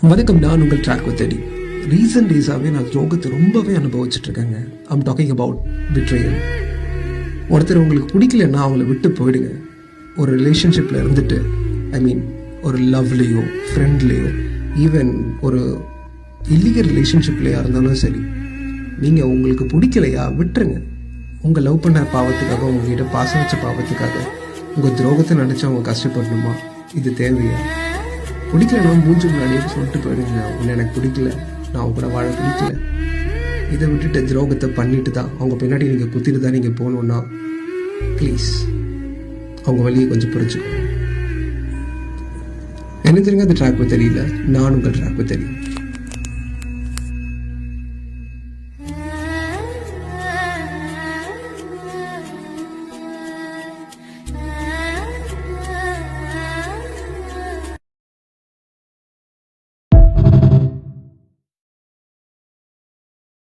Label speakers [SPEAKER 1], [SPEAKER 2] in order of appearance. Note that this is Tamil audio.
[SPEAKER 1] வணக்கம், நான் உங்கள் ட்ராக் தேடி. ரீசன்ட் டேஸாகவே நான் துரோகத்தை ரொம்பவே அனுபவிச்சுட்ருக்கேங்க. I'm talking about betrayal. ஒருத்தர் உங்களுக்கு பிடிக்கலன்னா அவங்கள விட்டு போயிடுங்க. ஒரு ரிலேஷன்ஷிப்பில் இருந்துட்டு, ஒரு லவ்லேயோ ஃப்ரெண்ட்லேயோ ஈவன் ஒரு இல்லீகல் ரிலேஷன்ஷிப்லேயா இருந்தாலும் சரி, நீங்கள் உங்களுக்கு பிடிக்கலையா விட்டுருங்க. உங்கள் லவ் பண்ண பாவத்துக்காக, உங்ககிட்ட பாசம் வச்ச பாவத்துக்காக உங்கள் துரோகத்தை நினச்சி அவங்க கஷ்டப்படணுமா? இது தேவையா? பிடிக்கலன்னா மூஞ்சி முன்னாடியே சொல்லிட்டு போயிடுங்க, உன்னை எனக்கு பிடிக்கல, நான் அவங்க கூட வாழ பிடிக்கல. இதை விட்டுட்டு துரோகத்தை பண்ணிட்டு தான் அவங்க பின்னாடி நீங்கள் குத்திட்டு தான் நீங்கள் போகணுன்னா ப்ளீஸ் அவங்க வழியை கொஞ்சம் புரிஞ்சுக்கணும். என்ன தெரியுங்க, அந்த ட்ராக் தெரியல, நான் உங்கள் ட்ராக் தெரியும்.